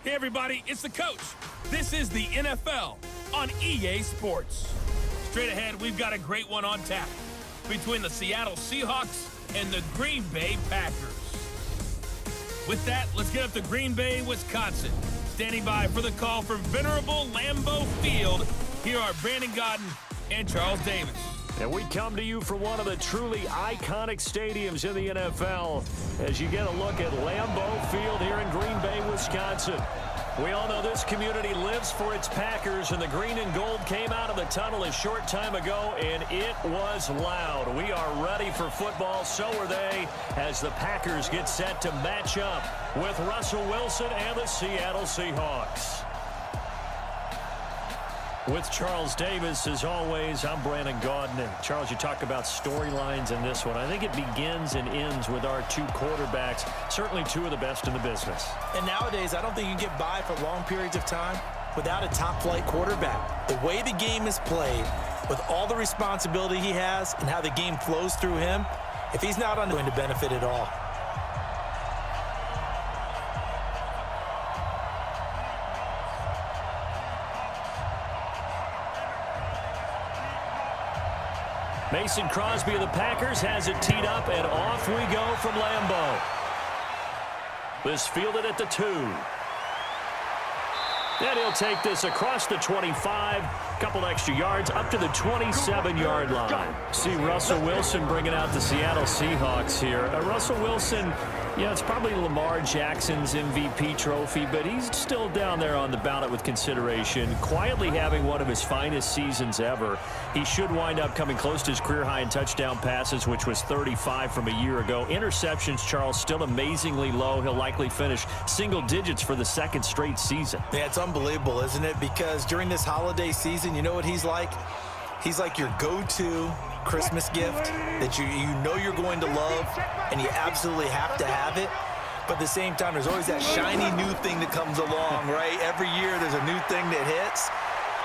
Hey everybody, it's the coach. This is the NFL on EA Sports. Straight ahead, we've got a great one on tap between the Seattle Seahawks and the Green Bay Packers. With that, let's get up to Green Bay, Wisconsin. Standing by for the call from venerable Lambeau Field, here are Brandon Gaudin and Charles Davis. And we come to you from one of the truly iconic stadiums in the NFL as you get a look at Lambeau Field here in Green Bay, Wisconsin. We all know this community lives for its Packers, and the green and gold came out of the tunnel a short time ago, and it was loud. We are ready for football, so are they, as the Packers get set to match up with Russell Wilson and the Seattle Seahawks. With Charles Davis, as always, I'm Brandon Gaudin. And Charles, you talk about storylines in this one. I think it begins and ends with our two quarterbacks, certainly two of the best in the business. And nowadays, I don't think you can get by for long periods of time without a top-flight quarterback. The way the game is played, with all the responsibility he has and how the game flows through him, if he's not going to benefit at all. Mason Crosby of the Packers has it teed up, and off we go from Lambeau. This fielded at the 2. And he'll take this across the 25, couple extra yards, up to the 27-yard line. See Russell Wilson bringing out the Seattle Seahawks here. Russell Wilson, yeah, it's probably Lamar Jackson's MVP trophy, but he's still down there on the ballot with consideration, quietly having one of his finest seasons ever. He should wind up coming close to his career high in touchdown passes, which was 35 from a year ago. Interceptions, Charles, still amazingly low. He'll likely finish single digits for the second straight season. Yeah, it's unbelievable, isn't it? Because during this holiday season, you know what he's like? He's like your go-to Christmas gift that you know you're going to love, and you absolutely have to have it. But at the same time, there's always that shiny new thing that comes along, right? Every year there's a new thing that hits.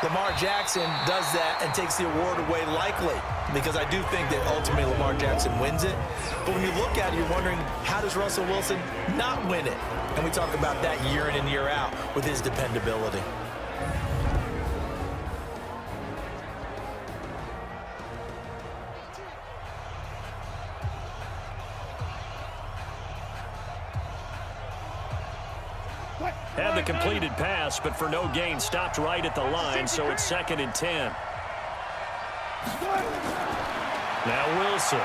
Lamar Jackson does that and takes the award away likely, because I do think that ultimately Lamar Jackson wins it. But when you look at it, you're wondering, how does Russell Wilson not win it? And we talk about that year in and year out with his dependability. Had the completed pass, but for no gain, stopped right at the line, so it's 2nd and 10. Now Wilson.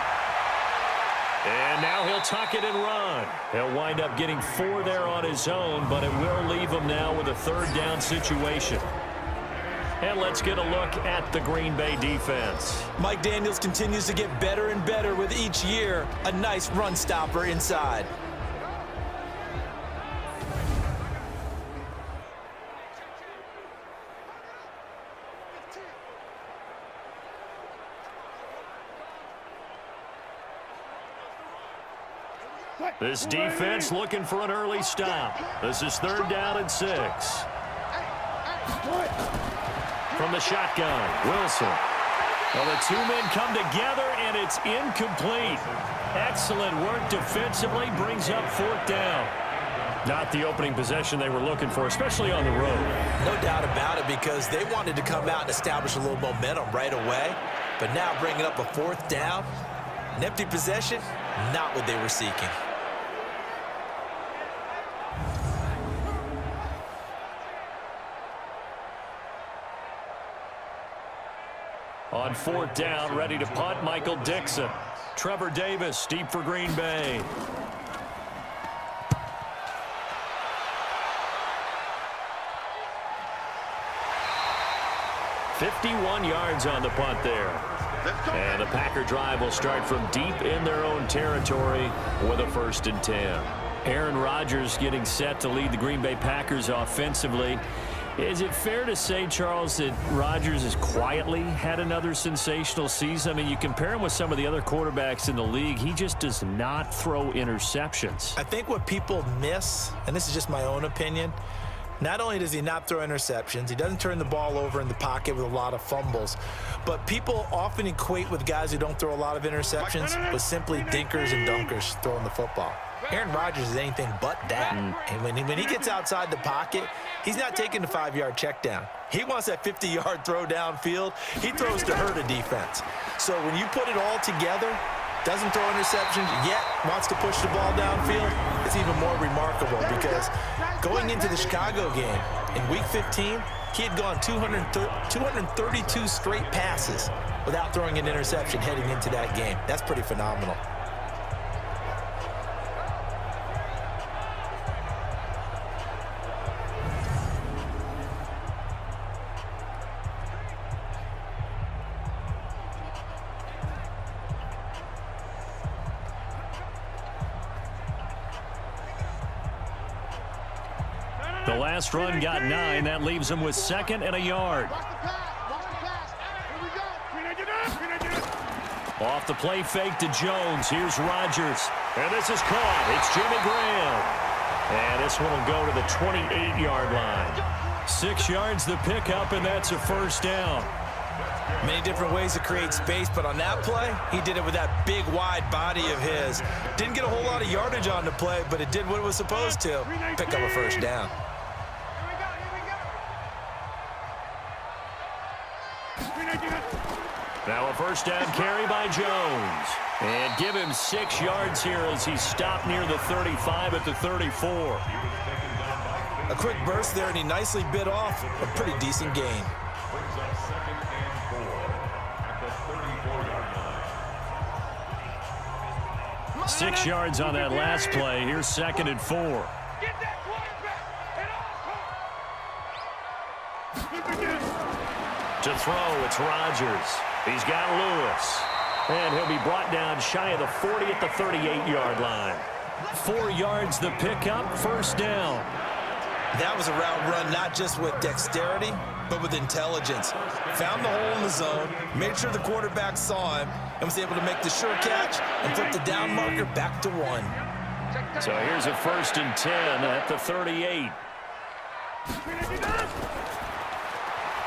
And now he'll tuck it and run. He'll wind up getting 4 there on his own, but it will leave him now with a 3rd down situation. And let's get a look at the Green Bay defense. Mike Daniels continues to get better and better with each year. A nice run stopper inside. This defense looking for an early stop. This is 3rd down and 6. From the shotgun, Wilson. Well, the two men come together, and it's incomplete. Excellent work defensively, brings up 4th down. Not the opening possession they were looking for, especially on the road. No doubt about it, because they wanted to come out and establish a little momentum right away. But now bringing up a 4th down, an empty possession, not what they were seeking. On 4th down, ready to punt, Michael Dixon. Trevor Davis, deep for Green Bay. "51 yards on the punt there. And the Packer drive will start from deep in their own territory with a 1st and 10. Aaron Rodgers getting set to lead the Green Bay Packers offensively. Is it fair to say, Charles, that Rodgers has quietly had another sensational season? I mean, you compare him with some of the other quarterbacks in the league, he just does not throw interceptions. I think what people miss, and this is just my own opinion, not only does he not throw interceptions, he doesn't turn the ball over in the pocket with a lot of fumbles, but people often equate with guys who don't throw a lot of interceptions with simply dinkers and dunkers throwing the football. Aaron Rodgers is anything but that. And when he gets outside the pocket, he's not taking the 5-yard check down. He wants that 50-yard throw downfield. He throws to hurt a defense. So when you put it all together, doesn't throw interceptions yet, wants to push the ball downfield, it's even more remarkable because going into the Chicago game in Week 15, he had gone 232 straight passes without throwing an interception heading into that game. That's pretty phenomenal. The last run got 9. That leaves him with 2nd and a yard. Off the play fake to Jones. Here's Rodgers. And this is caught. It's Jimmy Graham. And this one will go to the 28-yard line. 6 yards the pickup, and that's a first down. Many different ways to create space, but on that play, he did it with that big, wide body of his. Didn't get a whole lot of yardage on the play, but it did what it was supposed to. Pick up a first down. Now a first down carry by Jones. And give him 6 yards here as he stopped near the 35 at the 34. A quick burst there, and he nicely bit off a pretty decent gain. Six yards on that last play. Here's 2nd and 4. To throw, it's Rodgers. He's got Lewis. And he'll be brought down shy of the 40 at the 38-yard line. 4 yards the pickup, first down. That was a route run not just with dexterity, but with intelligence. Found the hole in the zone, made sure the quarterback saw him, and was able to make the sure catch and flip the down marker back to 1. So here's a 1st and 10 at the 38.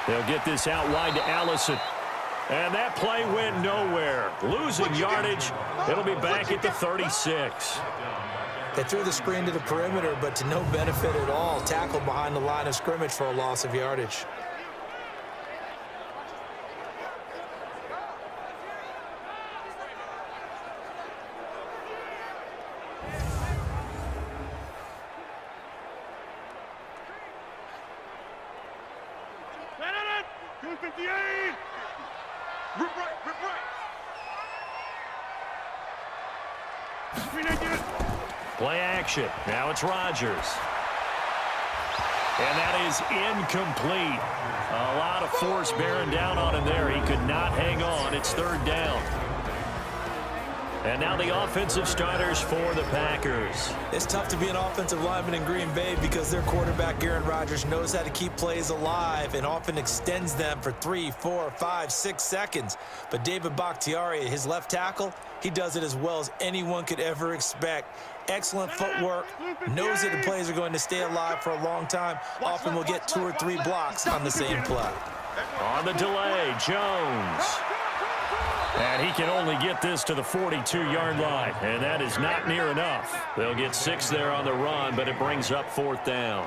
They'll get this out wide to Allison. And that play went nowhere. Losing yardage. It'll be back at the 36. They threw the screen to the perimeter, but to no benefit at all. Tackled behind the line of scrimmage for a loss of yardage. Play action. Now it's Rodgers. And that is incomplete. A lot of force bearing down on him there. He could not hang on. It's 3rd down. And now the offensive starters for the Packers. It's tough to be an offensive lineman in Green Bay because their quarterback, Aaron Rodgers, knows how to keep plays alive and often extends them for 3, 4, 5, 6 seconds. But David Bakhtiari, his left tackle, he does it as well as anyone could ever expect. Excellent footwork, knows that the plays are going to stay alive for a long time. Often will get 2 or 3 blocks on the same play. On the delay, Jones. And he can only get this to the 42-yard line, and that is not near enough. They'll get 6 there on the run, but it brings up 4th down.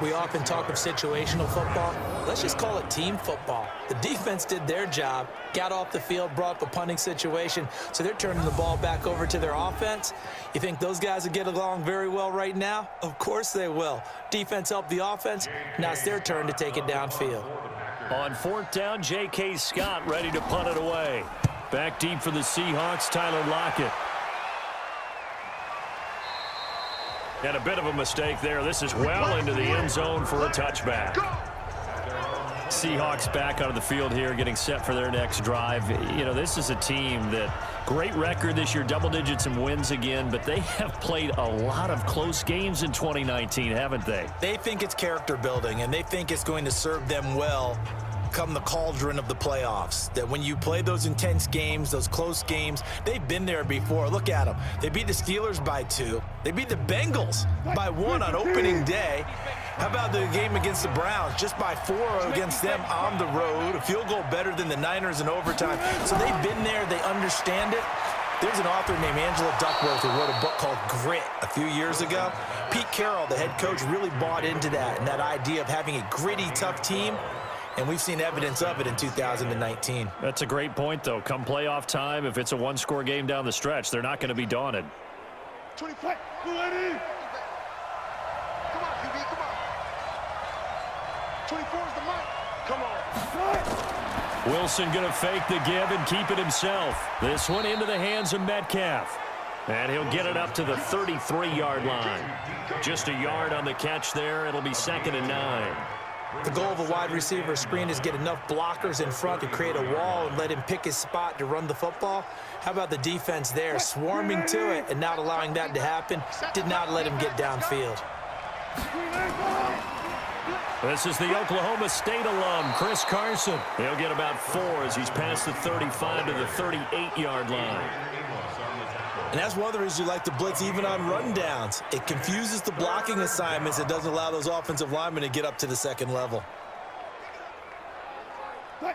We often talk of situational football. Let's just call it team football. The defense did their job, got off the field, brought up a punting situation, so they're turning the ball back over to their offense. You think those guys will get along very well right now? Of course they will. Defense helped the offense. Now it's their turn to take it downfield. On 4th down, J.K. Scott ready to punt it away. Back deep for the Seahawks, Tyler Lockett. And a bit of a mistake there. This is well into the end zone for a touchback. Seahawks back onto the field here, getting set for their next drive. You know, this is a team that great record this year, double digits and wins again, but they have played a lot of close games in 2019, haven't they? They think it's character building, and they think it's going to serve them well come the cauldron of the playoffs. That when you play those intense games, those close games, they've been there before. Look at them. They beat the Steelers by 2. They beat the Bengals by 1 on opening day. How about the game against the Browns? Just by 4 against them on the road. A field goal better than the Niners in overtime. So they've been there. They understand it. There's an author named Angela Duckworth who wrote a book called Grit a few years ago. Pete Carroll, the head coach, really bought into that and that idea of having a gritty, tough team, and we've seen evidence of it in 2019. That's a great point, though. Come playoff time, if it's a one-score game down the stretch, they're not going to be daunted. 25, ready? Come on, QB, come on. 24 is the mark. Come on. Wilson going to fake the give and keep it himself. This one into the hands of Metcalf. And he'll get it up to the 33-yard line. Just a yard on the catch there. It'll be 2nd and 9. The goal of a wide receiver screen is get enough blockers in front to create a wall and let him pick his spot to run the football. How about the defense there, swarming to it and not allowing that to happen? Did not let him get downfield. This is the Oklahoma State alum, Chris Carson. He'll get about 4 as he's past the 35 to the 38-yard line. And that's one of the reasons you like to blitz even on run downs. It confuses the blocking assignments. It doesn't allow those offensive linemen to get up to the second level.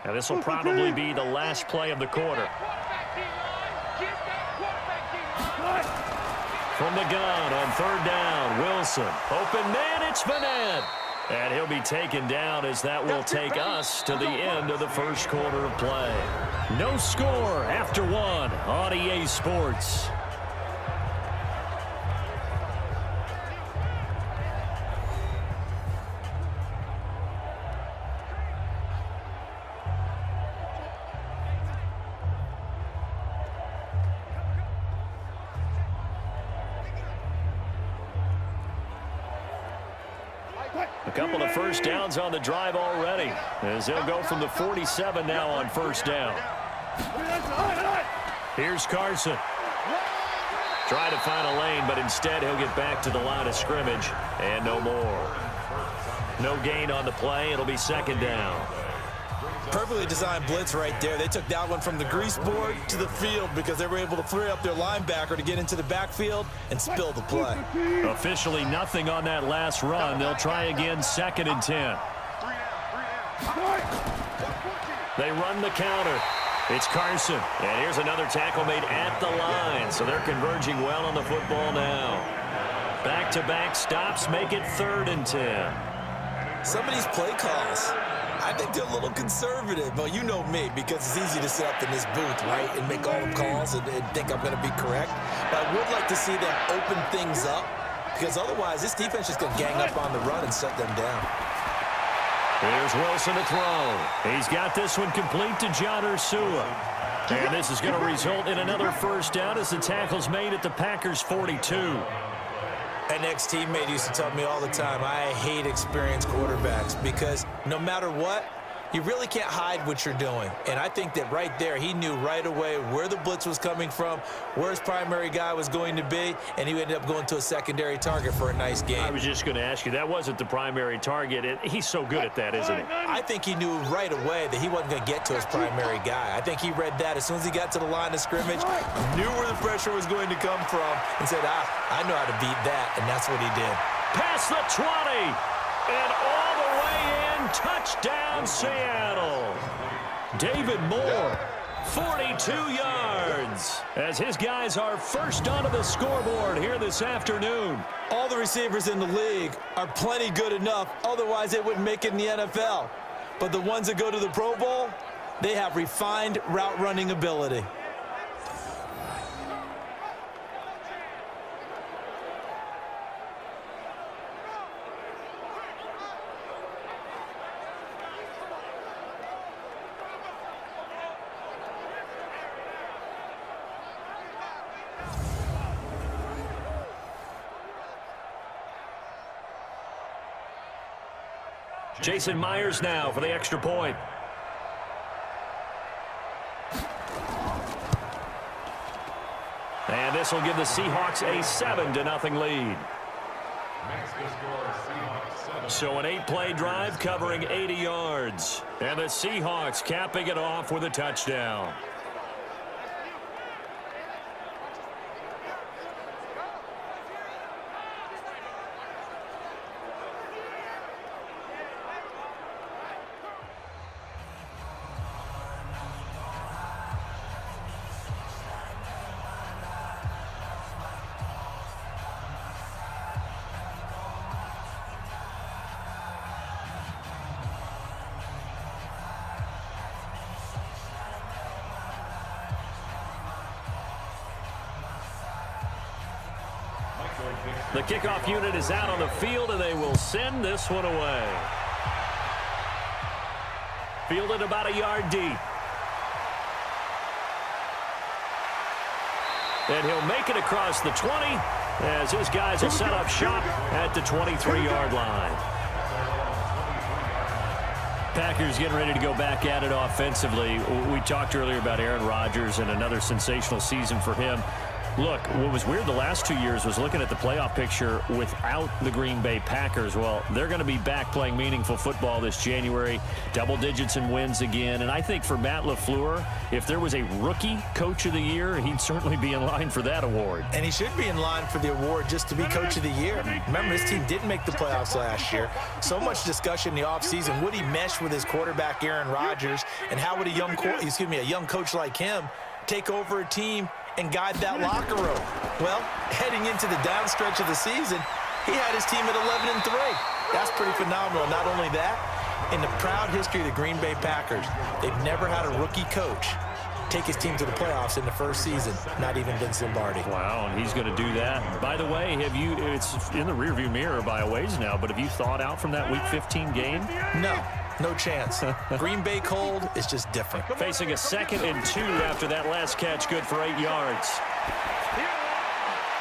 And this will probably be the last play of the quarter. From the gun on 3rd down, Wilson. Open man, it's Vanette. And he'll be taken down as that will take us to the end of the first quarter of play. No score after 1 on EA Sports. A couple of first downs on the drive already, as they'll go from the 47 now on first down. Here's Carson. Try to find a lane, but instead he'll get back to the line of scrimmage, and no more. No gain on the play. It'll be 2nd down. Perfectly designed blitz right there. They took that one from the grease board to the field because they were able to free up their linebacker to get into the backfield and spill the play. Officially nothing on that last run. They'll try again, 2nd and 10. They run the counter. It's Carson. And here's another tackle made at the line. So they're converging well on the football now. Back-to-back stops make it 3rd and 10. Some of these play calls, I think they're a little conservative. But you know me, because it's easy to sit up in this booth, right, and make all the calls and think I'm going to be correct. But I would like to see them open things up, because otherwise this defense is going to gang up on the run and shut them down. Here's Wilson to throw. He's got this one complete to John Ursua. And this is going to result in another first down as the tackle's made at the Packers' 42. An ex-teammate used to tell me all the time, I hate experienced quarterbacks because no matter what, you really can't hide what you're doing. And I think that right there, he knew right away where the blitz was coming from, where his primary guy was going to be, and he ended up going to a secondary target for a nice game. I was just going to ask you, that wasn't the primary target. He's so good at that, isn't he? I think he knew right away that he wasn't going to get to his primary guy. I think he read that as soon as he got to the line of scrimmage, knew where the pressure was going to come from, and said, I know how to beat that, and that's what he did. Past the 20, and all the way in, touchdown Seattle. David Moore, 42 yards, as his guys are first onto the scoreboard here this afternoon. All the receivers in the league are plenty good enough, otherwise they wouldn't make it in the NFL. But the ones that go to the Pro Bowl, they have refined route running ability. Jason Myers now for the extra point. And this will give the Seahawks a 7-0 lead. So an 8-play drive covering 80 yards. And the Seahawks capping it off with a touchdown. The kickoff unit is out on the field, and they will send this one away. Fielded about a yard deep. And he'll make it across the 20 as his guys will set up shop at the 23-yard line. Packers getting ready to go back at it offensively. We talked earlier about Aaron Rodgers and another sensational season for him. Look, what was weird the last 2 years was looking at the playoff picture without the Green Bay Packers. Well, they're going to be back playing meaningful football this January. Double digits in wins again. And I think for Matt LaFleur, if there was a rookie coach of the year, he'd certainly be in line for that award. And he should be in line for the award just to be coach of the year. Remember, his team didn't make the playoffs last year. So much discussion in the offseason. Would he mesh with his quarterback, Aaron Rodgers? And how would a young coach like him take over a team and guide that locker room? Well, heading into the downstretch of the season, he had his team at 11-3. That's pretty phenomenal. Not only that, in the proud history of the Green Bay Packers, they've never had a rookie coach take his team to the playoffs in the first season, not even Vince Lombardi. Wow, and he's going to do that. By the way, it's in the rearview mirror by a ways now, but have you thought out from that Week 15 game? No chance. Green Bay cold is just different. Facing a 2nd and 2 after that last catch, good for 8 yards.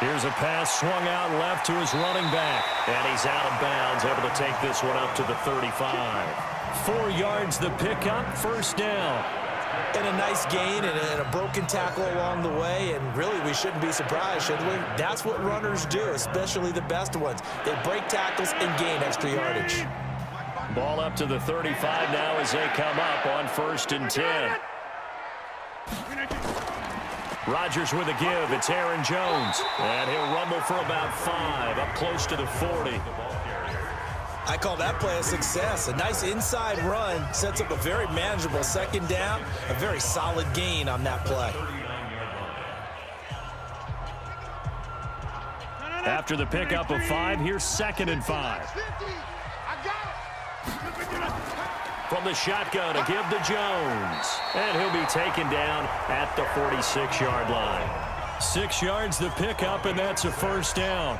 Here's a pass swung out left to his running back, and he's out of bounds, able to take this one up to the 35. 4 yards the pickup, first down. And a nice gain and a broken tackle along the way, and really we shouldn't be surprised, should we? That's what runners do, especially the best ones. They break tackles and gain extra yardage. Ball up to the 35 now as they come up on 1st and 10. Rodgers with a give. It's Aaron Jones. And he'll rumble for about 5, up close to the 40. I call that play a success. A nice inside run sets up a very manageable 2nd down, a very solid gain on that play. After the pickup of 5, here's 2nd and 5. From the shotgun, a give to Jones. And he'll be taken down at the 46-yard line. 6 yards the pickup, and that's a first down.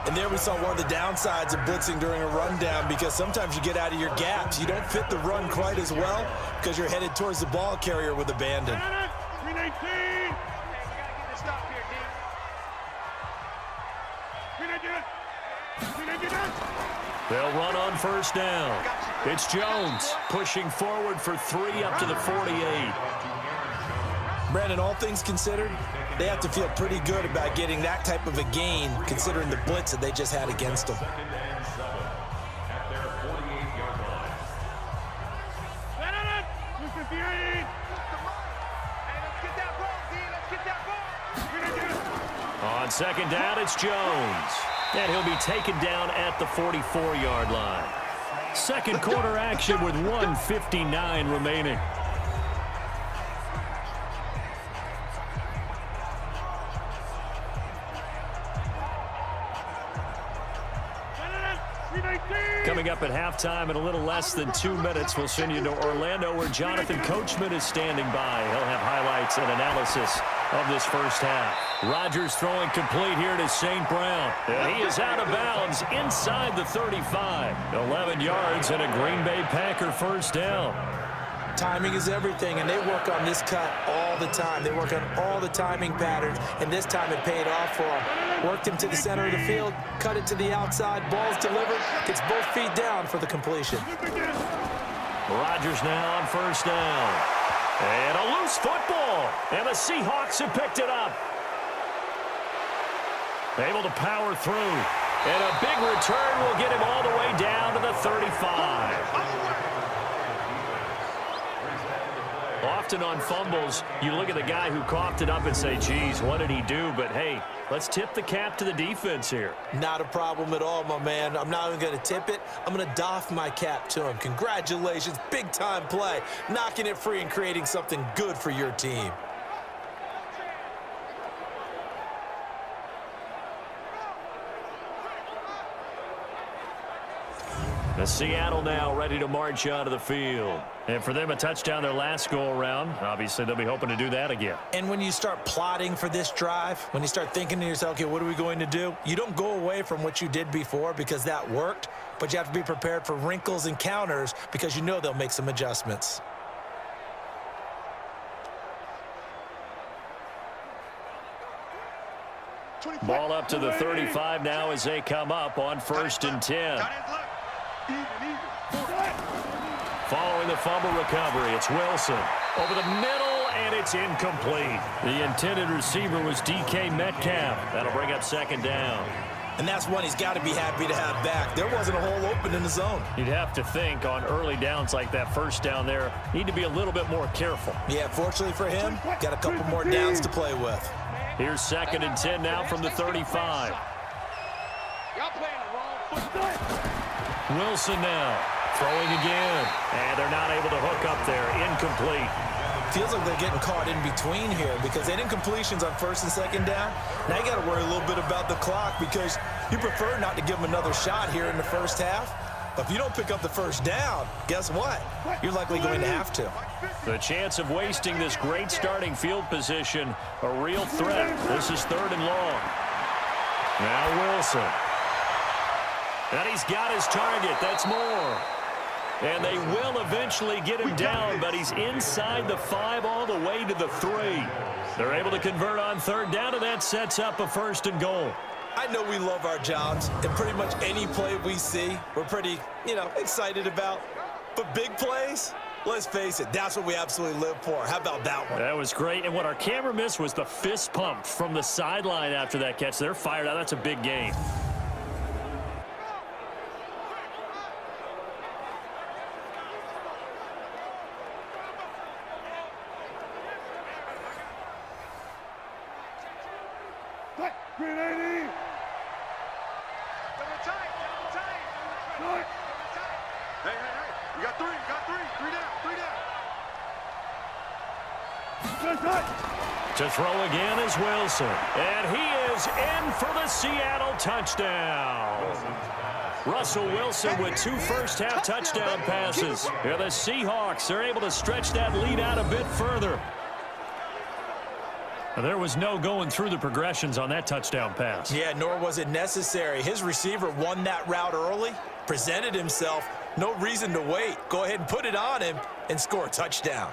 And there we saw one of the downsides of blitzing during a rundown, because sometimes you get out of your gaps. You don't fit the run quite as well because you're headed towards the ball carrier with abandon. 319. They'll run on first down. It's Jones pushing forward for 3 up to the 48. Brandon, all things considered, they have to feel pretty good about getting that type of a gain, considering the blitz that they just had against them. On 2nd down, it's Jones. And he'll be taken down at the 44-yard line. 2nd quarter action with 1:59 remaining. Coming up at halftime in a little less than 2 minutes, we'll send you to Orlando, where Jonathan Coachman is standing by. He'll have highlights and analysis of this first half. Rodgers throwing complete here to St. Brown. And he is out of bounds inside the 35. 11 yards and a Green Bay Packer first down. Timing is everything, and they work on this cut all the time. They work on all the timing patterns, and this time it paid off for them. Worked him to the center of the field, cut it to the outside, ball's delivered, gets both feet down for the completion. Rodgers now on first down. And a loose football, and the Seahawks have picked it up. Able to power through, and a big return will get him all the way down to the 35. Often on fumbles, you look at the guy who coughed it up and say, geez, what did he do? But, hey, let's tip the cap to the defense here. Not a problem at all, my man. I'm not even going to tip it. I'm going to doff my cap to him. Congratulations. Big-time play. Knocking it free and creating something good for your team. The Seattle now ready to march onto the field. And for them, a touchdown their last go-around. Obviously, they'll be hoping to do that again. And when you start plotting for this drive, when you start thinking to yourself, okay, what are we going to do? You don't go away from what you did before because that worked, but you have to be prepared for wrinkles and counters because you know they'll make some adjustments. Ball up to the 35 now as they come up on 1st and 10. Following the fumble recovery, it's Wilson. Over the middle, and it's incomplete. The intended receiver was DK Metcalf. That'll bring up 2nd down. And that's one he's got to be happy to have back. There wasn't a hole open in the zone. You'd have to think on early downs like that 1st down there, need to be a little bit more careful. Yeah, fortunately for him, got a couple more downs to play with. Here's 2nd and 10 now from the 35. Wilson now throwing again. And they're not able to hook up there. Incomplete. Feels like they're getting caught in between here because they didn't incompletions on 1st and 2nd down. Now you got to worry a little bit about the clock because you prefer not to give them another shot here in the 1st half. But if you don't pick up the 1st down, guess what? You're likely going to have to. The chance of wasting this great starting field position, a real threat. This is 3rd and long. Now Wilson. And he's got his target. That's more. And they will eventually get him down, but he's inside the 5 all the way to the 3. They're able to convert on 3rd down, and that sets up a 1st and goal. I know we love our jobs, and pretty much any play we see, we're pretty, excited about. But big plays, let's face it, that's what we absolutely live for. How about that one? That was great, and what our camera missed was the fist pump from the sideline after that catch. They're fired out. That's a big game. Grenade! Hey, you got 3, three down. To throw again is Wilson. And he is in for the Seattle touchdown. Russell Wilson with 2 first-half touchdown passes. Yeah, the Seahawks are able to stretch that lead out a bit further. There was no going through the progressions on that touchdown pass. Yeah, nor was it necessary. His receiver won that route early, presented himself. No reason to wait. Go ahead and put it on him and score a touchdown.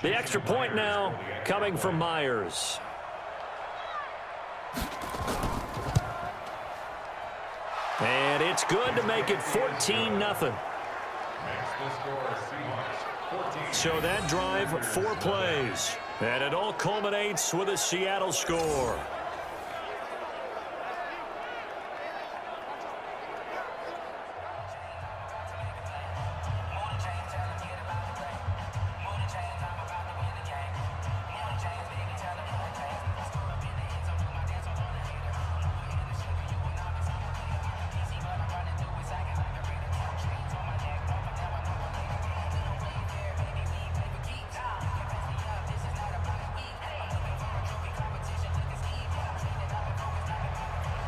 The extra point now coming from Myers. And it's good to make it 14-0. So that drive, 4 plays. And it all culminates with a Seattle score.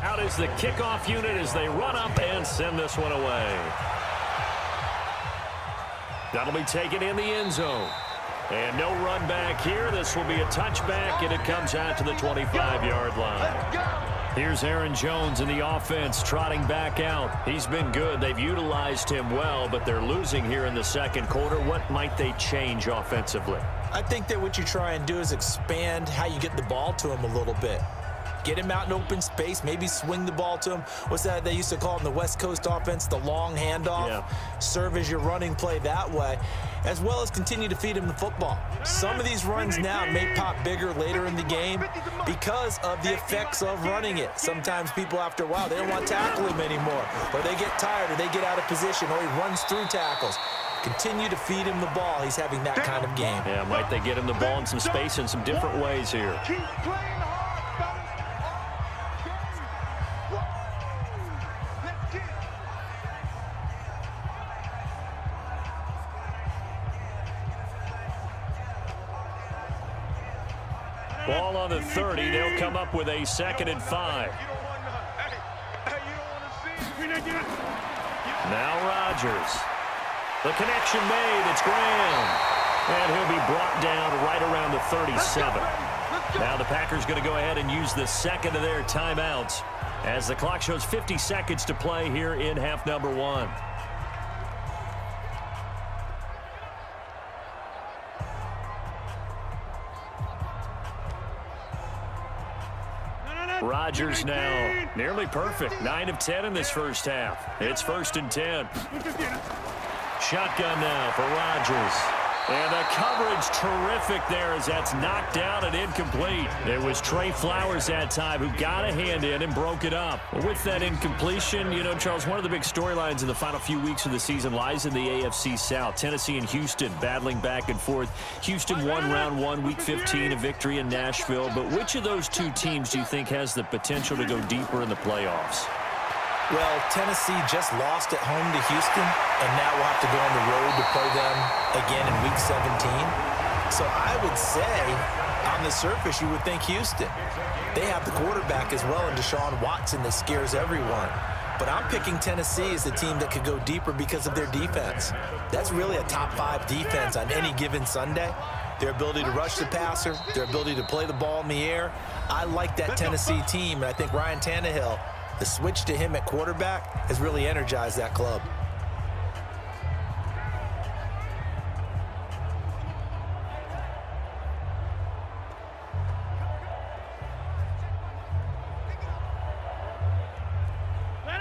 Out is the kickoff unit as they run up and send this one away. That'll be taken in the end zone. And no run back here. This will be a touchback, and it comes out to the 25-yard line. Here's Aaron Jones in the offense trotting back out. He's been good. They've utilized him well, but they're losing here in the 2nd quarter. What might they change offensively? I think that what you try and do is expand how you get the ball to him a little bit. Get him out in open space, maybe swing the ball to him. What's that they used to call in the West Coast offense, the long handoff? Yeah. Serve as your running play that way, as well as continue to feed him the football. Some of these runs now may pop bigger later in the game because of the effects of running it. Sometimes people, after a while, they don't want to tackle him anymore, or they get tired, or they get out of position, or he runs through tackles. Continue to feed him the ball. He's having that kind of game. Yeah, might they get him the ball in some space in some different ways here. Ball on the 30. They'll come up with a 2nd and 5. Now Rodgers. The connection made. It's Graham. And he'll be brought down right around the 37. Now the Packers going to go ahead and use the second of their timeouts as the clock shows 50 seconds to play here in half number 1. Rodgers now nearly perfect. 9 of 10 in this first half. It's 1st and 10. Shotgun now for Rodgers. And the coverage terrific there as that's knocked down and incomplete. It was Trey Flowers that time who got a hand in and broke it up. With that incompletion, you know, Charles, one of the big storylines in the final few weeks of the season lies in the AFC South. Tennessee and Houston battling back and forth. Houston won round 1, week 15, a victory in Nashville. But which of those two teams do you think has the potential to go deeper in the playoffs? Well, Tennessee just lost at home to Houston, and now we'll have to go on the road to play them again in Week 17. So I would say, on the surface, you would think Houston. They have the quarterback as well in Deshaun Watson that scares everyone. But I'm picking Tennessee as the team that could go deeper because of their defense. That's really a top 5 defense on any given Sunday. Their ability to rush the passer, their ability to play the ball in the air. I like that Tennessee team, and I think Ryan Tannehill, the switch to him at quarterback has really energized that club.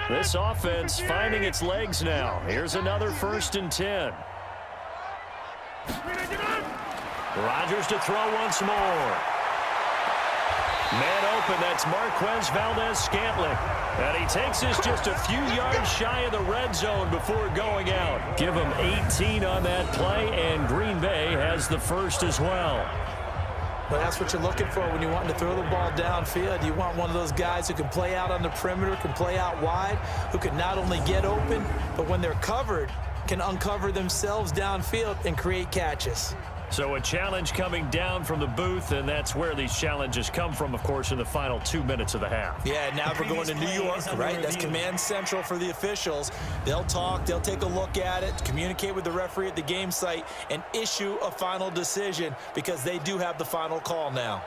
This offense finding its legs now. Here's another 1st and 10. Rodgers to throw once more. Man open, that's Marquez Valdez-Scantling. And he takes this just a few yards shy of the red zone before going out. Give him 18 on that play, and Green Bay has the first as well. Well, that's what you're looking for when you want to throw the ball downfield. You want one of those guys who can play out on the perimeter, can play out wide, who can not only get open, but when they're covered, can uncover themselves downfield and create catches. So a challenge coming down from the booth, and that's where these challenges come from, of course, in the final 2 minutes of the half. Yeah, now we're going to New York, right? That's command central for the officials. They'll talk, they'll take a look at it, communicate with the referee at the game site, and issue a final decision because they do have the final call now.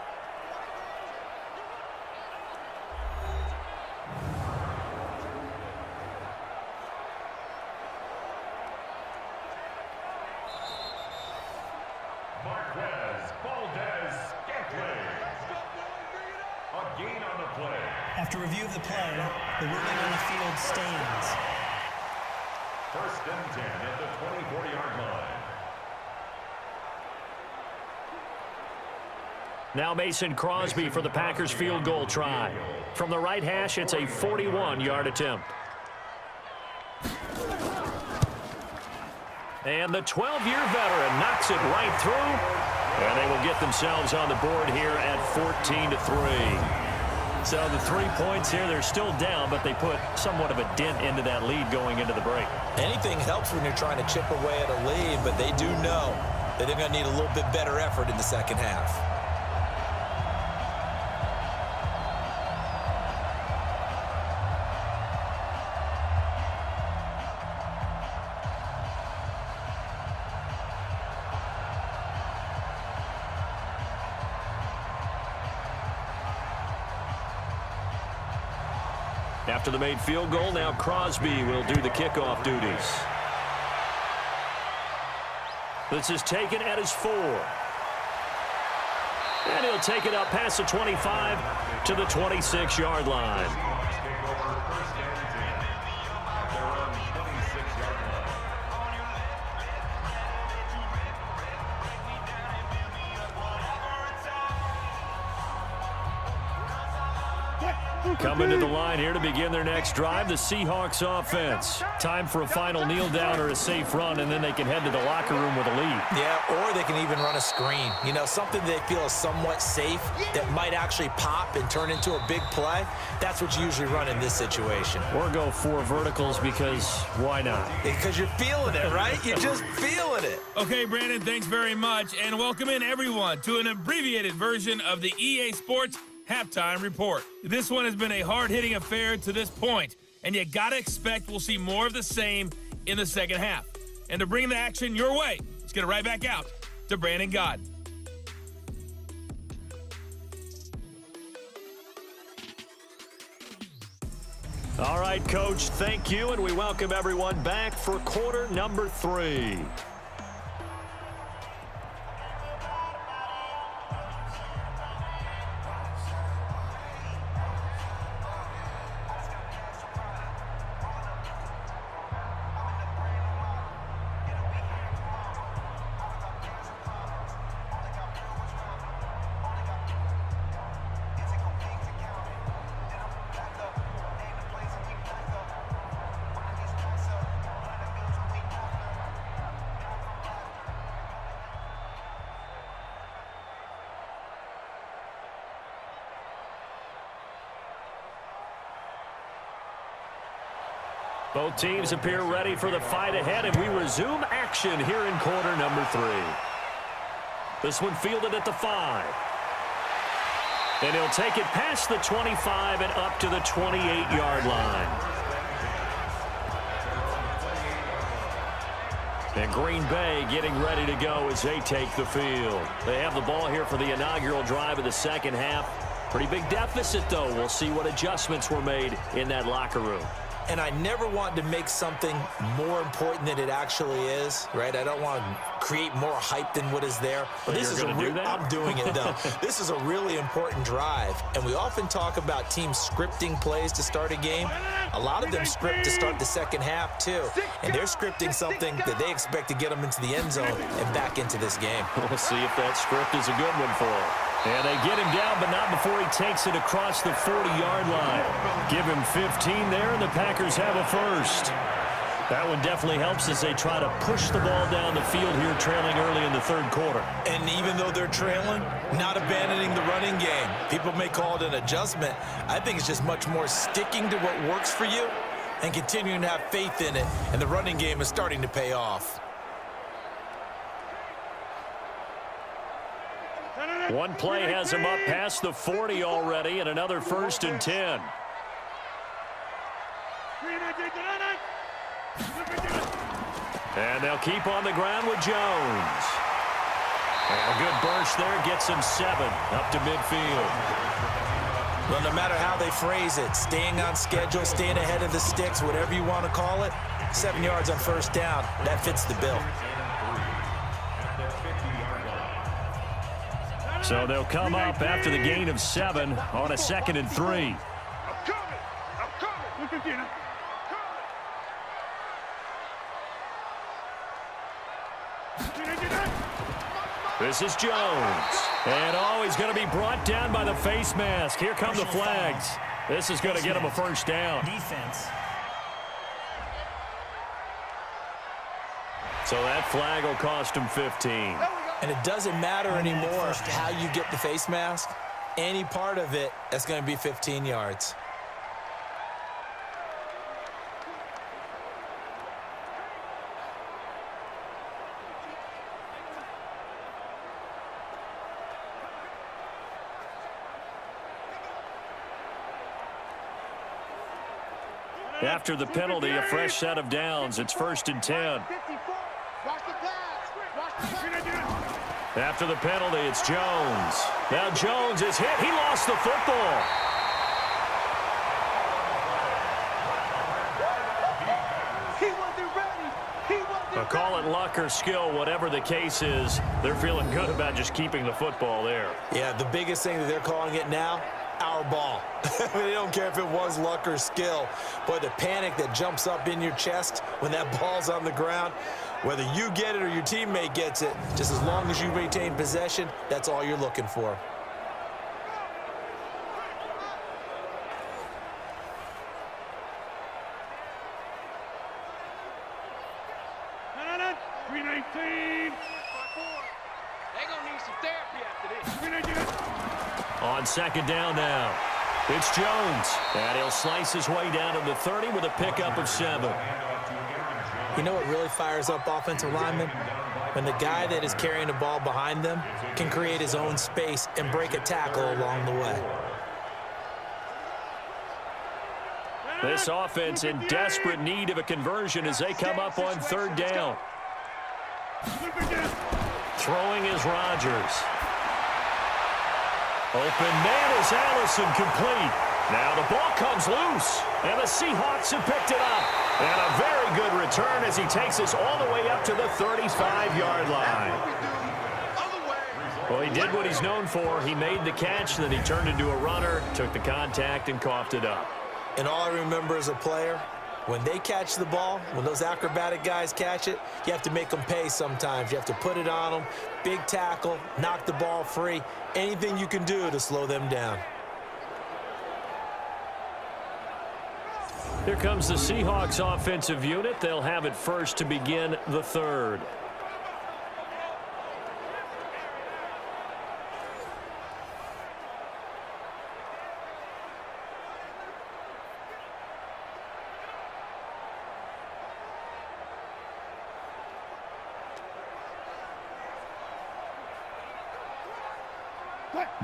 After review of the play, the ruling on the field stands. 1st and 10 at the 24-yard line. Now Mason Crosby for the Packers field goal try. From the right hash, it's a 41-yard attempt. And the 12-year veteran knocks it right through. And they will get themselves on the board here at 14-3. So the 3 points here, they're still down, but they put somewhat of a dent into that lead going into the break. Anything helps when you're trying to chip away at a lead, but they do know that they're going to need a little bit better effort in the second half. After the made field goal, now Crosby will do the kickoff duties. This is taken at his 4. And he'll take it up past the 25 to the 26-yard line. Coming to the line here to begin their next drive, the Seahawks offense. Time for a final kneel down or a safe run, and then they can head to the locker room with a lead. Yeah, or they can even run a screen. You know, something they feel is somewhat safe that might actually pop and turn into a big play. That's what you usually run in this situation. Or go 4 verticals because why not? Because you're feeling it, right? You're just feeling it. Okay, Brandon, thanks very much. And welcome in, everyone, to an abbreviated version of the EA Sports Halftime Report. This one has been a hard-hitting affair to this point, and you got to expect we'll see more of the same in the second half. And to bring the action your way, let's get it right back out to Brandon Gott. All right, Coach, thank you, and we welcome everyone back for quarter number 3. Both teams appear ready for the fight ahead, and we resume action here in quarter number 3. This one fielded at the 5. And he'll take it past the 25 and up to the 28-yard line. And Green Bay getting ready to go as they take the field. They have the ball here for the inaugural drive of the second half. Pretty big deficit, though. We'll see what adjustments were made in that locker room. And I never want to make something more important than it actually is, right? I don't want to create more hype than what is there. But this is I'm doing it, though. This is a really important drive. And we often talk about teams scripting plays to start a game. A lot of them script to start the second half, too. And they're scripting something that they expect to get them into the end zone and back into this game. We'll see if that script is a good one for them. And they get him down, but not before he takes it across the 40-yard line. Give him 15 there, and the Packers have a first. That one definitely helps as they try to push the ball down the field here, trailing early in the third quarter. And even though they're trailing, not abandoning the running game. People may call it an adjustment. I think it's just much more sticking to what works for you and continuing to have faith in it. And the running game is starting to pay off. One play has him up past the 40 already, and another 1st and 10. And they'll keep on the ground with Jones. And a good burst there gets him 7 up to midfield. Well, no matter how they phrase it, staying on schedule, staying ahead of the sticks, whatever you want to call it, 7 yards on first down, that fits the bill. So they'll come up after the gain of 7 on a 2nd and 3. This is Jones. And he's going to be brought down by the face mask. Here come the flags. This is going to get him a first down. Defense. So that flag will cost him 15. And it doesn't matter anymore how you get the face mask. Any part of it, that's going to be 15 yards. After the penalty, a fresh set of downs. It's 1st and 10. After the penalty, it's Jones. Now Jones is hit. He lost the football. But call it luck or skill, whatever the case is, they're feeling good about just keeping the football there. Yeah, the biggest thing that they're calling it now, our ball. They don't care if it was luck or skill. Boy, the panic that jumps up in your chest when that ball's on the ground, whether you get it or your teammate gets it, just as long as you maintain possession, that's all you're looking for. gonna need some therapy after this. On second down now, it's Jones. And he'll slice his way down to the 30 with a pickup of 7. You know what really fires up offensive linemen? When the guy that is carrying the ball behind them can create his own space and break a tackle along the way. This offense in desperate need of a conversion as they come up on third down. Throwing is Rodgers. Open man is Allison, complete. Now the ball comes loose, and the Seahawks have picked it up. And a very good return as he takes us all the way up to the 35-yard line. Well, he did what he's known for. He made the catch, then he turned into a runner, took the contact, and coughed it up. And all I remember as a player, when they catch the ball, when those acrobatic guys catch it, you have to make them pay sometimes. You have to put it on them, big tackle, knock the ball free, anything you can do to slow them down. Here comes the Seahawks offensive unit. They'll have it first to begin the third.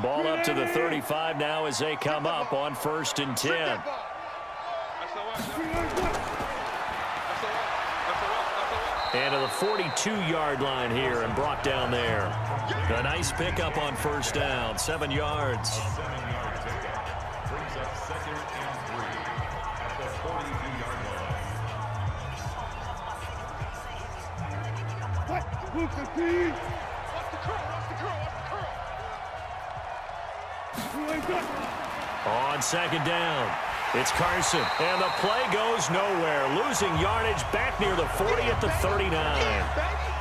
Ball up to the 35 now as they come up on 1st and 10. And to the 42-yard line here and brought down there. A nice pickup on 1st down, 7 yards. Brings up 2nd and 3 at the 42-yard line. On 2nd down, it's Carson, and the play goes nowhere. Losing yardage back near the 40 at the 39.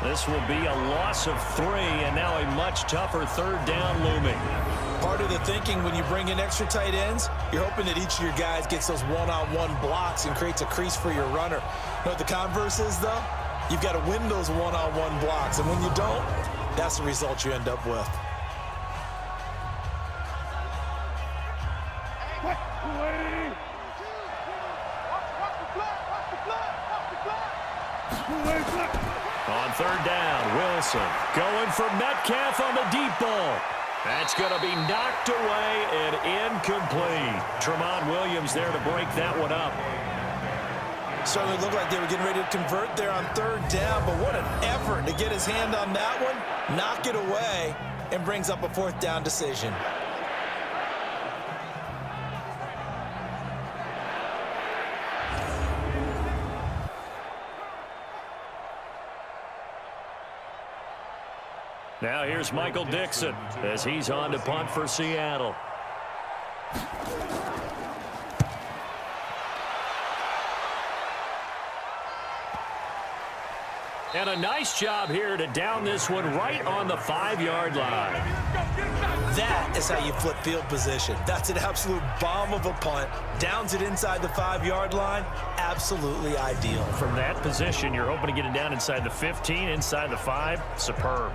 This will be a loss of 3, and now a much tougher 3rd down looming. Part of the thinking when you bring in extra tight ends, you're hoping that each of your guys gets those one-on-one blocks and creates a crease for your runner. You know what the converse is, though? You've got to win those one-on-one blocks, and when you don't, that's the result you end up with. On 3rd down, Wilson going for Metcalf on the deep ball. That's going to be knocked away and incomplete. Tramon Williams there to break that one up. Certainly looked like they were getting ready to convert there on 3rd down, but what an effort to get his hand on that one, knock it away, and brings up a 4th down decision. Now here's Michael Dixon as he's on to punt for Seattle. And a nice job here to down this one right on the 5-yard line. That is how you flip field position. That's an absolute bomb of a punt. Downs it inside the 5-yard line. Absolutely ideal. From that position, you're hoping to get it down inside the 15, inside the 5. Superb.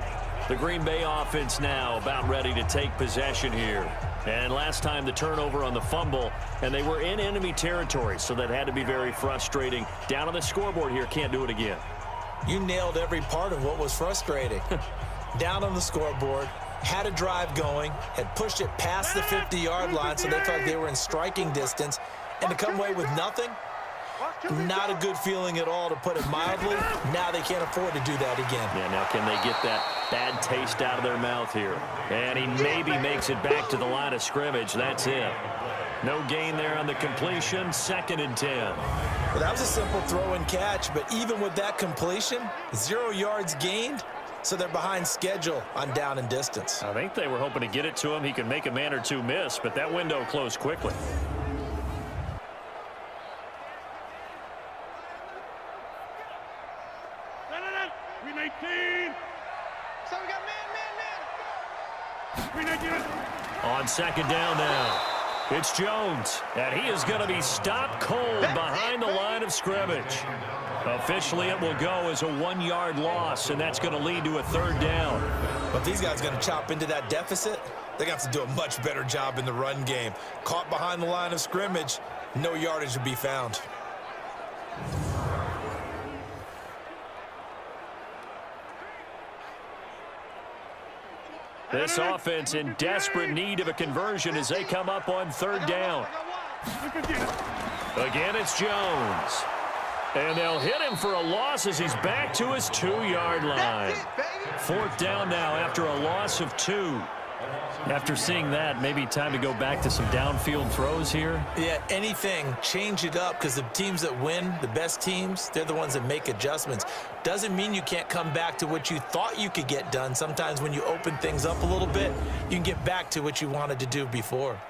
The Green Bay offense now about ready to take possession here. And last time the turnover on the fumble, and they were in enemy territory, so that had to be very frustrating. Down on the scoreboard here, can't do it again. You nailed every part of what was frustrating. Down on the scoreboard, had a drive going, had pushed it past the 50-yard line, so they felt like they were in striking distance, and to come away with nothing, not a good feeling at all, to put it mildly. Now they can't afford to do that again. Yeah, now can they get that bad taste out of their mouth here? And he maybe makes it back to the line of scrimmage. That's it. No gain there on the completion. 2nd and 10. Well, that was a simple throw and catch, but even with that completion, 0 yards gained, so they're behind schedule on down and distance. I think they were hoping to get it to him. He could make a man or two miss, but that window closed quickly. On 2nd down now, It's Jones, and he is going to be stopped cold behind the line of scrimmage. Officially, it will go as a 1-yard loss, and that's going to lead to a 3rd down. But these guys are going to chop into that deficit. They're going to have to do a much better job in the run game. Caught behind the line of scrimmage, no yardage to be found. This offense in desperate need of a conversion as they come up on 3rd down. Again, it's Jones. And they'll hit him for a loss as he's back to his 2-yard line. 4th down now after a loss of 2. After seeing that, maybe time to go back to some downfield throws here. Yeah, anything. Change it up, because the teams that win, the best teams, they're the ones that make adjustments. Doesn't mean you can't come back to what you thought you could get done. Sometimes when you open things up a little bit, you can get back to what you wanted to do before.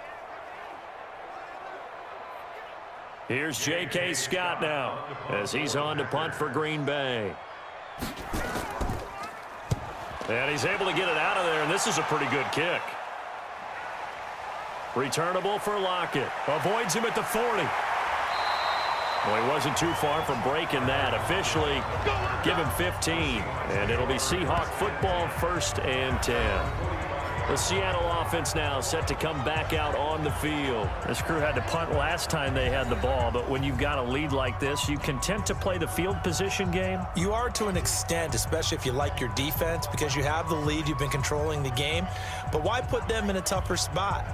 Here's J.K. Scott now as he's on to punt for Green Bay. And he's able to get it out of there, and this is a pretty good kick. Returnable for Lockett. Avoids him at the 40. Well, he wasn't too far from breaking that. Officially, give him 15. And it'll be Seahawk football, 1st and 10. The Seattle offense now set to come back out on the field. This crew had to punt last time they had the ball, but when you've got a lead like this, you content to play the field position game? You are to an extent, especially if you like your defense, because you have the lead, you've been controlling the game. But why put them in a tougher spot?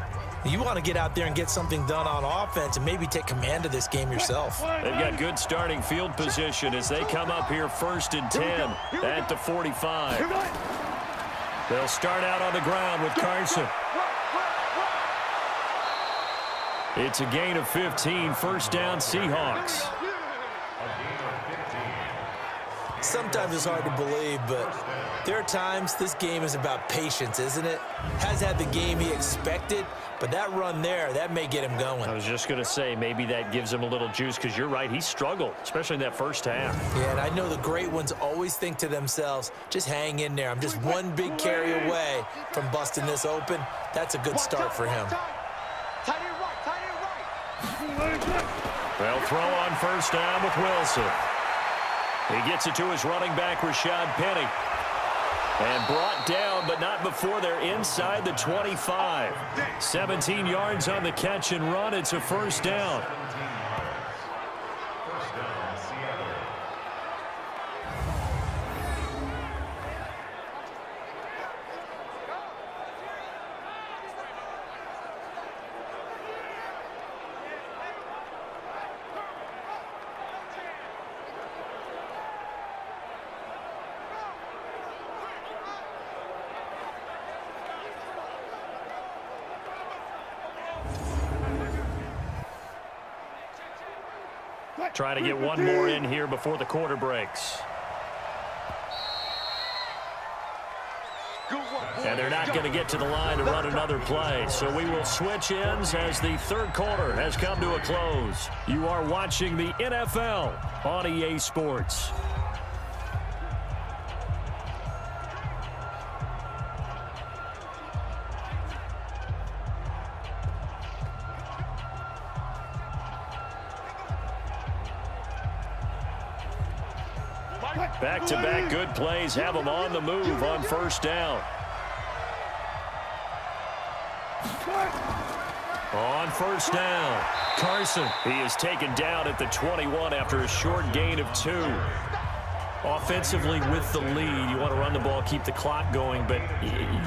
You want to get out there and get something done on offense and maybe take command of this game yourself. They've got good starting field position as they come up here 1st and 10 at the 45. They'll start out on the ground with Carson. It's a gain of 15, 1st down Seahawks. Sometimes it's hard to believe, but there are times this game is about patience, isn't it? Has had the game he expected, but that run there, that may get him going. I was just going to say, maybe that gives him a little juice, because you're right, he struggled, especially in that 1st half. Yeah, and I know the great ones always think to themselves, just hang in there. I'm just one big carry away from busting this open. That's a good start for him. They'll throw on 1st down with Wilson. He gets it to his running back, Rashad Penny. And brought down, but not before they're inside the 25. 17 yards on the catch and run. It's a 1st down. Trying to get one more in here before the quarter breaks. And they're not going to get to the line to run another play. So we will switch ends as the 3rd quarter has come to a close. You are watching the NFL on EA Sports. Back-to-back good plays have them on the move on 1st down. On 1st down, Carson. He is taken down at the 21 after a short gain of 2. Offensively with the lead, you want to run the ball, keep the clock going, but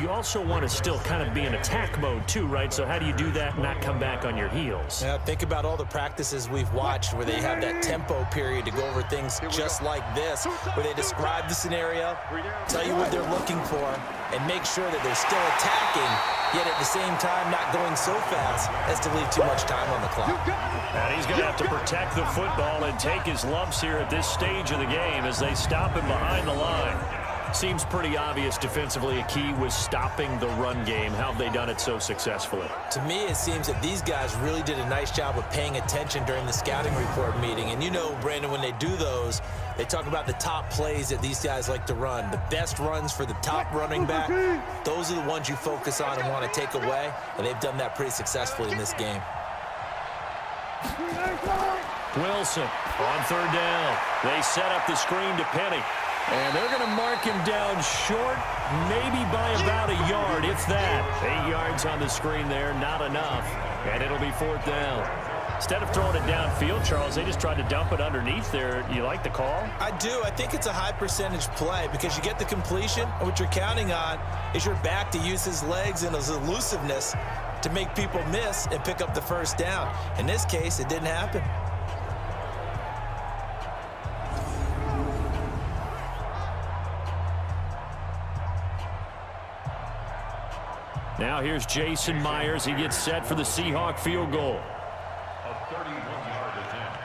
you also want to still kind of be in attack mode too, right? So how do you do that and not come back on your heels? Yeah, think about all the practices we've watched where they have that tempo period to go over things just like this, where they describe the scenario, tell you what they're looking for, and make sure that they're still attacking, yet at the same time not going so fast as to leave too much time on the clock. And he's going to have to protect the football and take his lumps here at this stage of the game as they stop him behind the line. Seems pretty obvious defensively a key was stopping the run game. How have they done it so successfully? To me, it seems that these guys really did a nice job of paying attention during the scouting report meeting. And you know, Brandon, when they do those, they talk about the top plays that these guys like to run. The best runs for the top running back, those are the ones you focus on and want to take away. And they've done that pretty successfully in this game. Wilson on third down. They set up the screen to Penny. And they're going to mark him down short, maybe by about a yard, if that. 8 yards on the screen there, not enough. And it'll be fourth down. Instead of throwing it downfield, Charles, they just tried to dump it underneath there. You like the call? I do. I think it's a high percentage play because you get the completion, and what you're counting on is your back to use his legs and his elusiveness to make people miss and pick up the first down. In this case, it didn't happen. Now here's Jason Myers. He gets set for the Seahawk field goal. A 31-yard attempt.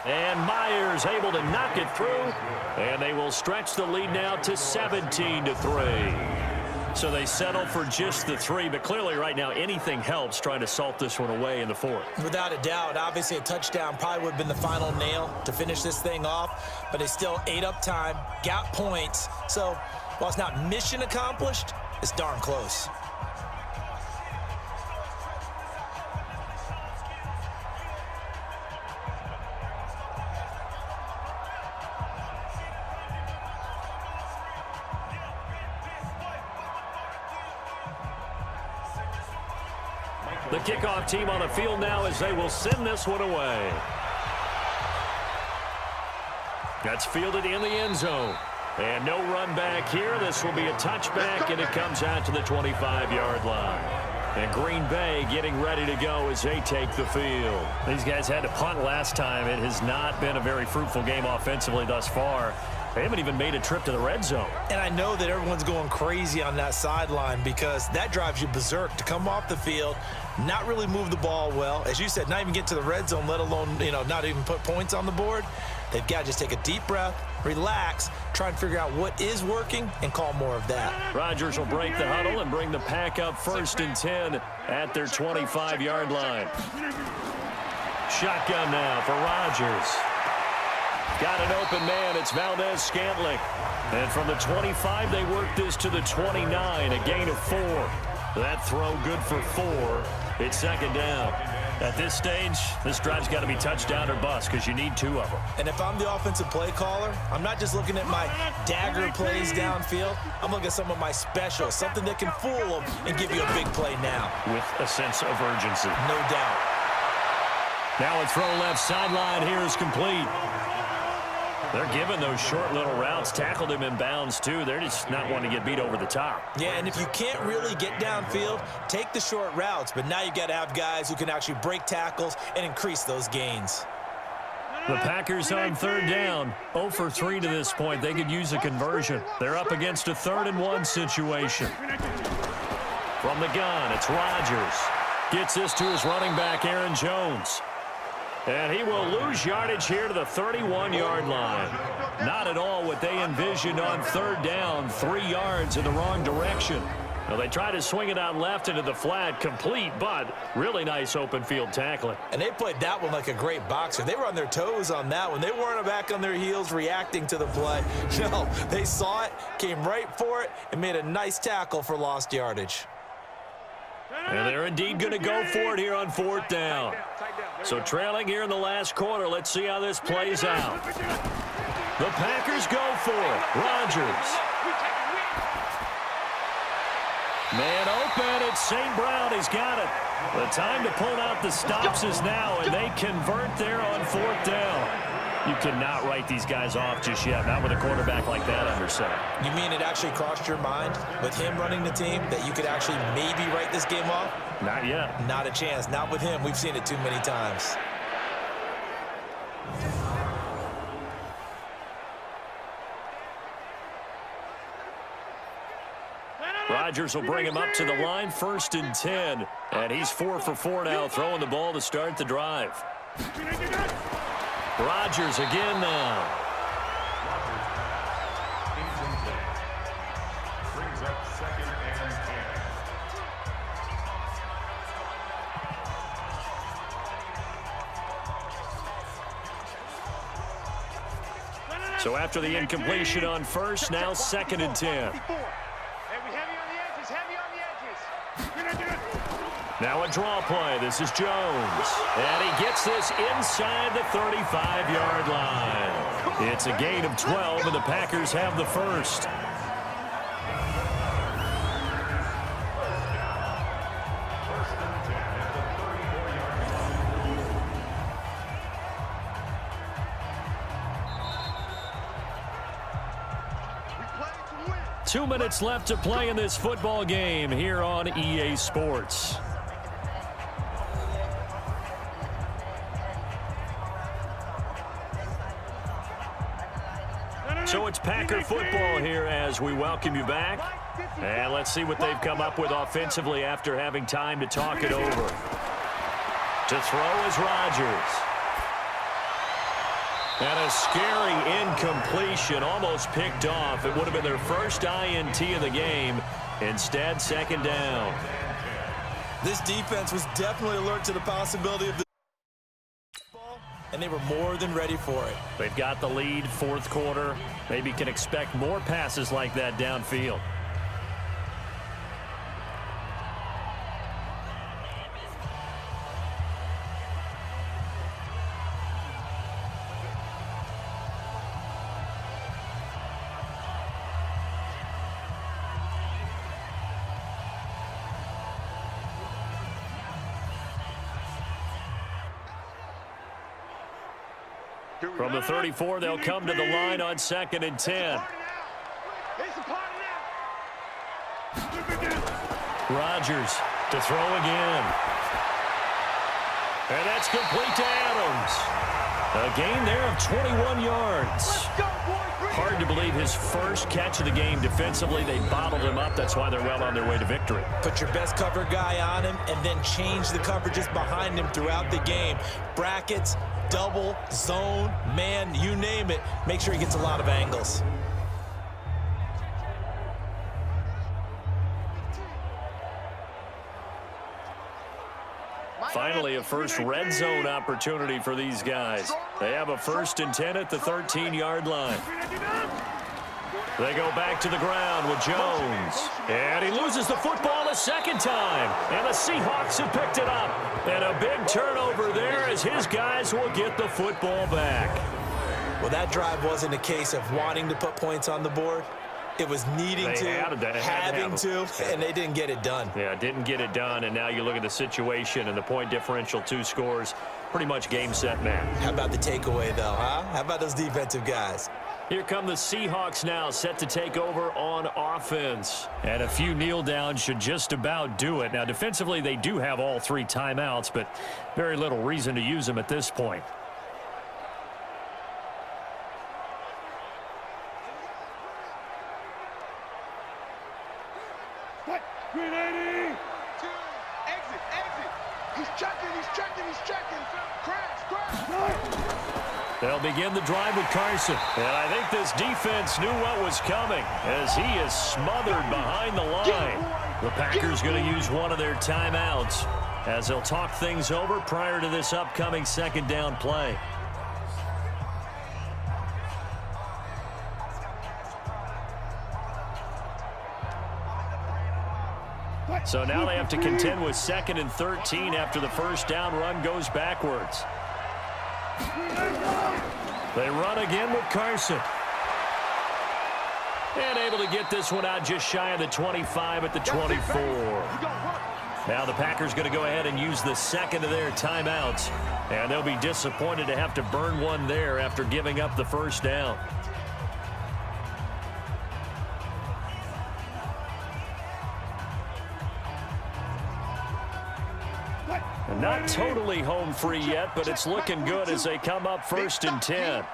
And Myers able to knock it through. And they will stretch the lead now to 17-3. So they settle for just the 3. But clearly right now anything helps trying to salt this one away in the 4th. Without a doubt, obviously a touchdown probably would have been the final nail to finish this thing off. But they still ate up time, got points. So while it's not mission accomplished, it's darn close. The kickoff team on the field now as they will send this one away. That's fielded in the end zone. And no run back here. This will be a touchback, and it comes out to the 25-yard line. And Green Bay getting ready to go as they take the field. These guys had to punt last time. It has not been a very fruitful game offensively thus far. They haven't even made a trip to the red zone. And I know that everyone's going crazy on that sideline because that drives you berserk to come off the field, not really move the ball well. As you said, not even get to the red zone, let alone, not even put points on the board. They've got to just take a deep breath, relax, try and figure out what is working, and call more of that. Rodgers will break the huddle and bring the pack up 1st and 10 at their 25-yard line. Shotgun now for Rodgers. Got an open man. It's Valdez-Scantling. And from the 25, they work this to the 29, a gain of 4. That throw good for 4. It's second down. At this stage, this drive's got to be touchdown or bust because you need 2 of them. And if I'm the offensive play caller, I'm not just looking at my dagger plays downfield. I'm looking at some of my specials, something that can fool them and give you a big play now. With a sense of urgency. No doubt. Now a throw left sideline here is complete. They're giving those short little routes. Tackled him in bounds, too. They're just not wanting to get beat over the top. Yeah, and if you can't really get downfield, take the short routes. But now you got to have guys who can actually break tackles and increase those gains. The Packers on third down. 0 for 3 to this point. They could use a conversion. They're up against a 3rd and 1 situation. From the gun, it's Rodgers. Gets this to his running back, Aaron Jones. And he will lose yardage here to the 31-yard line. Not at all what they envisioned on third down. 3 yards in the wrong direction. Well, they try to swing it out left into the flat, complete, but really nice open field tackling. And they played that one like a great boxer. They were on their toes on that one. They weren't back on their heels reacting to the play. No, they saw it, came right for it, and made a nice tackle for lost yardage. And they're indeed going to go for it here on 4th down. So trailing here in the last quarter. Let's see how this plays out. The Packers go for it. Rodgers. Man open. It's St. Brown. He's got it. The time to pull out the stops is now, and they convert there on 4th down. You cannot write these guys off just yet, not with a quarterback like that under center. You mean it actually crossed your mind with him running the team that you could actually maybe write this game off? Not yet. Not a chance. Not with him. We've seen it too many times. Rodgers will bring him up to the line, 1st and 10. And he's 4 for 4 now, throwing the ball to start the drive. Rodgers again now. Brings up 2nd and 10. So after the incompletion on first, now 2nd and 10. Now a draw play. This is Jones. And he gets this inside the 35-yard line. It's a gain of 12, and the Packers have the first. Two minutes left to play in this football game here on EA Sports. So it's Packer football here as we welcome you back. And let's see what they've come up with offensively after having time to talk it over. To throw is Rodgers. And a scary incompletion, almost picked off. It would have been their first INT of the game. Instead, 2nd down. This defense was definitely alert to the possibility of the ball, and they were more than ready for it. They've got the lead, 4th quarter. Maybe can expect more passes like that downfield. From the 34, they'll come to the line on 2nd and 10. Rodgers to throw again. And that's complete to Adams. A gain there of 21 yards. Hard to believe his first catch of the game defensively. They bottled him up. That's why they're well on their way to victory. Put your best cover guy on him and then change the coverages behind him throughout the game. Brackets, double, zone, man, you name it. Make sure he gets a lot of angles. Finally, a first red zone opportunity for these guys. They have a 1st and 10 at the 13-yard line. They go back to the ground with Jones. And he loses the football a 2nd time. And the Seahawks have picked it up. And a big turnover there as his guys will get the football back. Well, that drive wasn't a case of wanting to put points on the board. It was needing to, having to, and they didn't get it done. Yeah, didn't get it done, and now you look at the situation and the point differential, 2 scores, pretty much game, set, match. How about the takeaway, though, huh? How about those defensive guys? Here come the Seahawks now, set to take over on offense. And a few kneel downs should just about do it. Now, defensively, they do have all 3 timeouts, but very little reason to use them at this point. Grenade! Exit, exit! He's checking! Crash! They'll begin the drive with Carson. And I think this defense knew what was coming as he is smothered behind the line. The Packers going to use one of their timeouts as they'll talk things over prior to this upcoming 2nd down play. So now they have to contend with 2nd and 13 after the 1st down run goes backwards. They run again with Carson. And able to get this one out just shy of the 25 at the 24. Now the Packers going to go ahead and use the 2nd of their timeouts. And they'll be disappointed to have to burn one there after giving up the 1st down. Not totally home free yet, but it's looking good as they come up 1st and 10.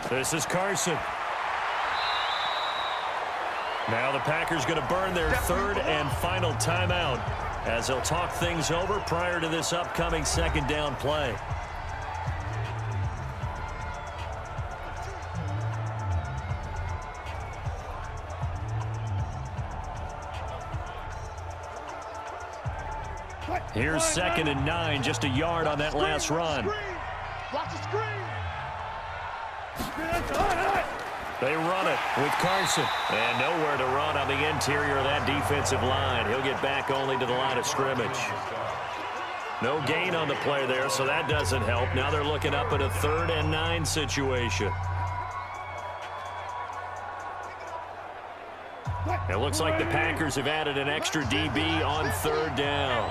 This is Carson. Now the Packers going to burn their 3rd and final timeout as they'll talk things over prior to this upcoming 2nd down play. Here's 2nd and 9, just a yard on that last run. Watch the screen. They run it with Carson. And nowhere to run on the interior of that defensive line. He'll get back only to the line of scrimmage. No gain on the play there, so that doesn't help. Now they're looking up at a 3rd and 9 situation. It looks like the Packers have added an extra DB on 3rd down.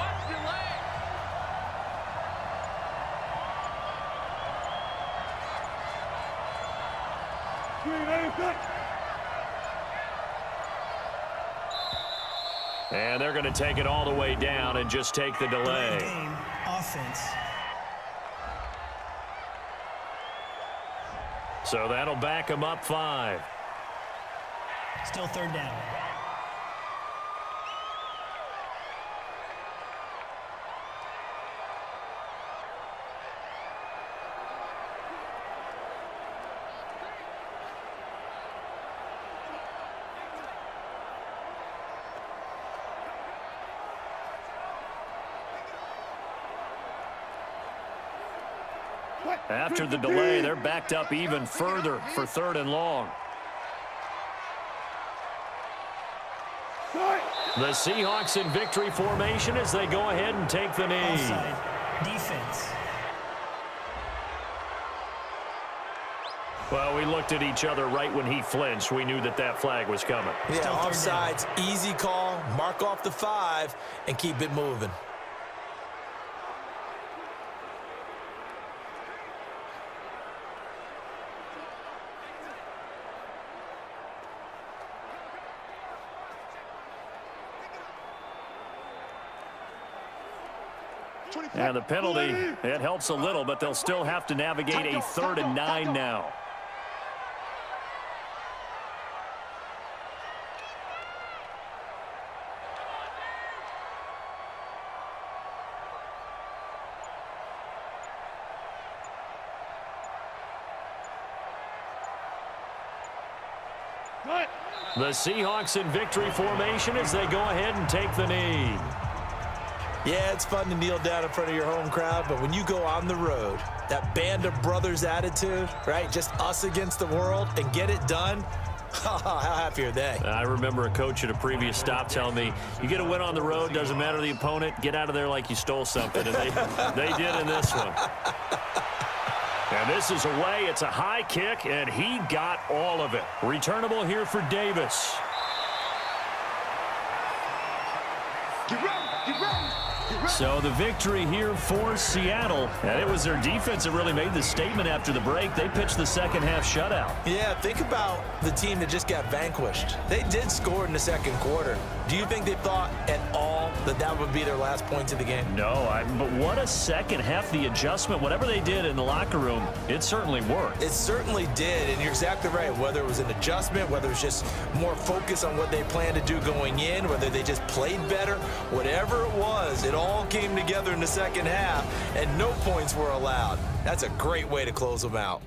And they're going to take it all the way down and just take the delay. Game, offense. So that'll back them up 5. Still 3rd down. After the delay, they're backed up even further for 3rd and long. The Seahawks in victory formation as they go ahead and take the knee. Offside. Defense. Well, we looked at each other right when he flinched. We knew that that flag was coming. Yeah, Still 3rd down. offsides, easy call, mark off the 5, and keep it moving. And the penalty, it helps a little, but they'll still have to navigate a 3rd and 9 now. The Seahawks in victory formation as they go ahead and take the knee. Yeah, it's fun to kneel down in front of your home crowd, but when you go on the road, that band of brothers attitude, right, just us against the world, and get it done, how happy are they? I remember a coach at a previous stop telling me, you get a win on the road, doesn't matter the opponent, get out of there like you stole something, and they did in this one. And this is away. It's a high kick, and he got all of it. Returnable here for Davis. Get ready, get ready. So the victory here for Seattle. And it was their defense that really made the statement after the break. They pitched the second half shutout. Yeah, think about the team that just got vanquished. They did score in the 2nd quarter. Do you think they thought at all that that would be their last points of the game? No, but what a second half. The adjustment, whatever they did in the locker room, it certainly worked. It certainly did, and you're exactly right. Whether it was an adjustment, whether it was just more focus on what they planned to do going in, whether they just played better, whatever it was, it all came together in the 2nd half, and no points were allowed. That's a great way to close them out.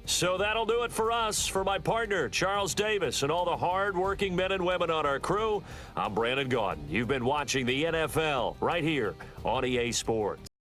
So that'll do it for us. For my partner, Charles Davis, and all the hard-working men and women on our crew, I'm Brandon Gaudin. You've been watching the NFL right here on EA Sports.